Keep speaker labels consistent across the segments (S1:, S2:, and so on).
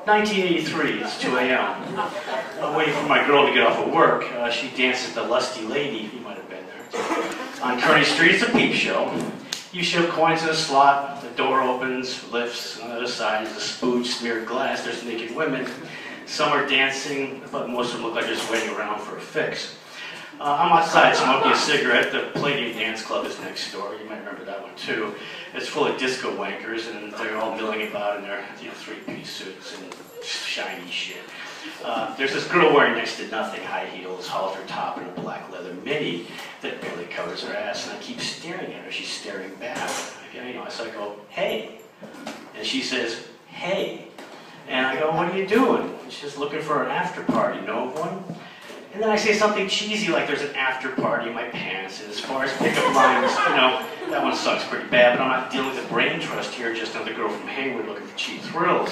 S1: 1983, it's 2 a.m. I'm waiting for my girl to get off of work. She dances the Lusty Lady, you might have been there. On Kearney Street, it's a peep show. You shove coins in a slot, the door opens, lifts, on the other side is a spooge smeared glass, there's naked women. Some are dancing, but most of them look like they're just waiting around for a fix. I'm outside smoking a cigarette. The Palladium Dance Club is next door. You might remember that one too. It's full of disco wankers, and they're all milling about in their three-piece suits and shiny shit. There's this girl wearing next to nothing, high heels, halter top, and a black leather mini that barely covers her ass, and I keep staring at her. She's staring back. So I go, hey. And she says, hey. And I go, what are you doing? And she's looking for an after party. Know of one? And then I say something cheesy like there's an after party in my pants. And as far as pickup lines, that one sucks pretty bad, but I'm not dealing with a brain trust here, just another girl from Hayward looking for cheap thrills.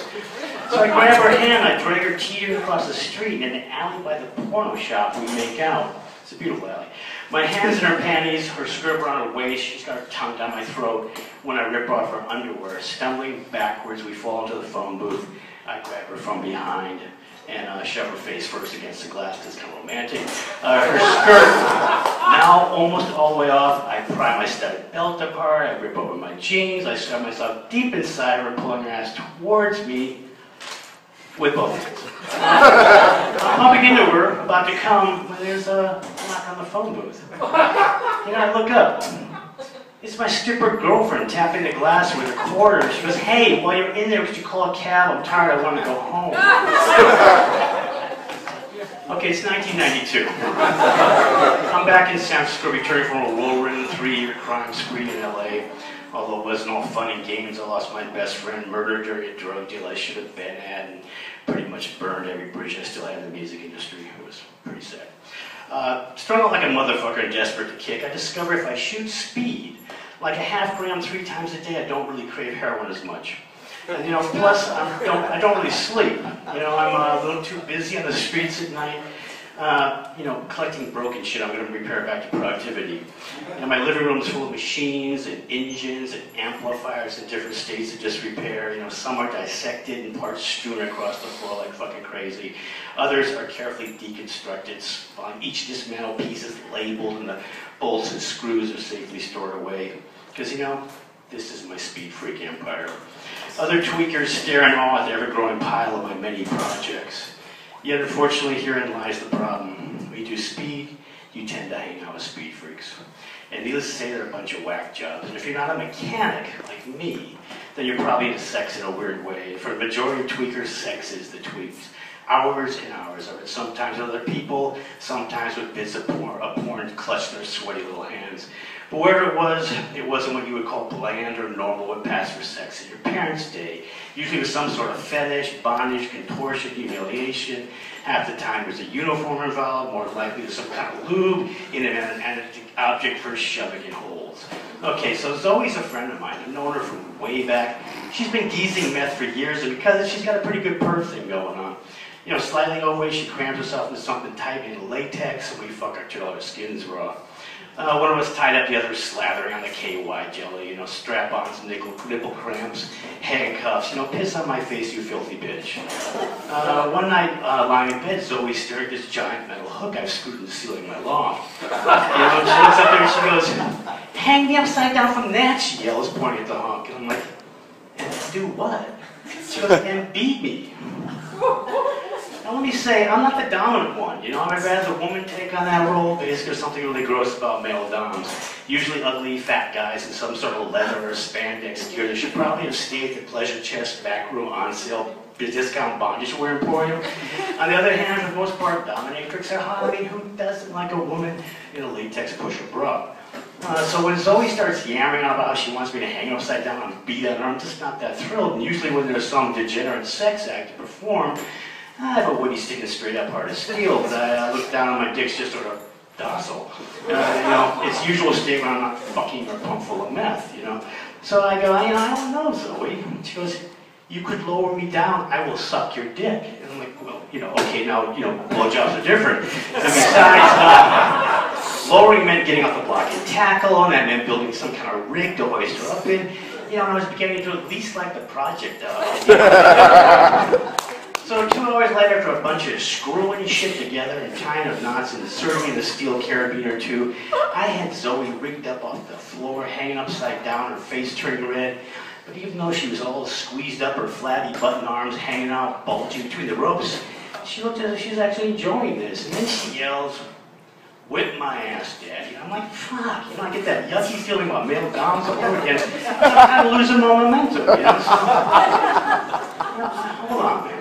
S1: So I grab her hand, I drag her teetering across the street, and in the alley by the porno shop we make out. It's a beautiful alley. My hand's in her panties, her skirt around her waist, she's got her tongue down my throat. When I rip off her underwear, stumbling backwards, we fall into the phone booth. I grab her from behind and shove her face first against the glass because it's kind of romantic. Her skirt, now almost all the way off, I pry my studded belt apart, I rip open my jeans, I shove myself deep inside her, pulling her ass towards me with both hands. I'm bumping into her, about to come, when there's a knock on the phone booth. I look up. It's my stupid girlfriend tapping the glass with a quarter. She goes, hey, while you're in there, could you call a cab? I'm tired, I want to go home. Okay, it's 1992. I'm back in San Francisco, returning from a whirlwind 3-year crime spree in LA. Although it wasn't all fun and games, I lost my best friend, murdered during a drug deal I should have been at, and pretty much burned every bridge I still had in the music industry. It was pretty sad. Strung out like a motherfucker and desperate to kick, I discover if I shoot speed, like a half gram 3 times a day, I don't really crave heroin as much. And plus I don't really sleep. I'm a little too busy on the streets at night. Collecting broken shit I'm going to repair back to productivity. My living room's full of machines and engines and amplifiers in different states of disrepair. Some are dissected and parts strewn across the floor like fucking crazy. Others are carefully deconstructed. Each dismantled piece is labeled and the bolts and screws are safely stored away. Because, this is my speed freak empire. Other tweakers stare in awe at the ever-growing pile of my many projects. Yet, unfortunately, herein lies the problem. When you do speed, you tend to hang out with speed freaks. And needless to say, they're a bunch of whack jobs. And if you're not a mechanic like me, then you're probably into sex in a weird way. For the majority of tweakers, sex is the tweaks. Hours and hours of it, sometimes with other people, sometimes with bits of porn clutched in their sweaty little hands. But wherever it wasn't what you would call bland or normal what passed for sex in your parents' day. Usually with some sort of fetish, bondage, contortion, humiliation. Half the time there's a uniform involved, more likely there's some kind of lube in an object for shoving in holes. Okay, so Zoe's a friend of mine. I've known her from way back. She's been geezing meth for years, and because she's got a pretty good perv thing going on. Slightly overweight, she crams herself into something tight in latex, and we fuck her till our skin's raw. One of us tied up, the other slathering on the KY jelly, strap-ons, nipple cramps, handcuffs, piss on my face, you filthy bitch. One night, lying in bed, Zoe stared at this giant metal hook I've screwed in the ceiling of my loft. She looks up there and she goes, hang me upside down from that, she yells, pointing at the hunk. And I'm like, and do what? She goes, and beat me. Now let me say, I'm not the dominant one, I'd rather the woman take on that role. Basically, there's something really gross about male doms. Usually ugly, fat guys in some sort of leather or spandex gear. They should probably have stayed at the Pleasure Chest back room on sale discount bondage wear emporium. On the other hand, for the most part, dominatrix are hot. Who doesn't like a woman in a latex pusher bra? So when Zoe starts yammering about how she wants me to hang upside down and beat on her, I'm just not that thrilled. And usually when there's some degenerate sex act to perform, I have a wooden sticking straight up hard as steel, but I look down on my dick's just sort of docile. It's usual state when I'm not fucking or pump full of meth, So I go, I don't know, Zoe. She goes, you could lower me down, I will suck your dick. And I'm like, well, okay, now, blowjobs are different. And besides, lowering meant getting off the block and tackle, and that meant building some kind of rig to hoist her up in. I was beginning to at least like the project So 2 hours later, after a bunch of screwing shit together and tying up knots and inserting me in a steel carabiner too, I had Zoe rigged up off the floor, hanging upside down, her face turning red. But even though she was all squeezed up, her flabby button arms hanging out, bulging between the ropes, she looked as if she was actually enjoying this. And then she yells, "Whip my ass, Daddy." I'm like, fuck, I get that yucky feeling about male doms all over again. I'm kind of losing my momentum, So, hold on, man.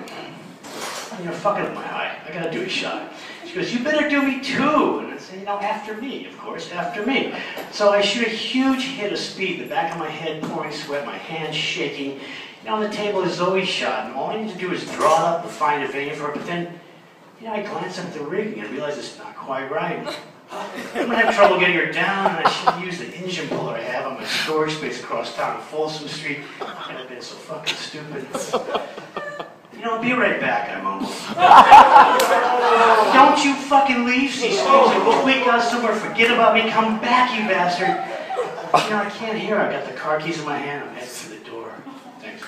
S1: You're fucking with my eye. I gotta do a shot. She goes, "You better do me too." And I say, after me, of course, after me. So I shoot a huge hit of speed, the back of my head pouring sweat, my hands shaking. On the table is Zoe's shot, and all I need to do is draw it up and find a vein for it. But then, I glance up at the rigging and realize it's not quite right. I'm gonna have trouble getting her down, and I should use the engine puller I have on my storage space across town on Folsom Street. I've never been so fucking stupid. I'll be right back, I mumble. "Don't you fucking leave," she screams. "Go quick out somewhere, forget about me, come back, you bastard." I can't hear her. I got the car keys in my hand, I'm heading to the door. Thanks.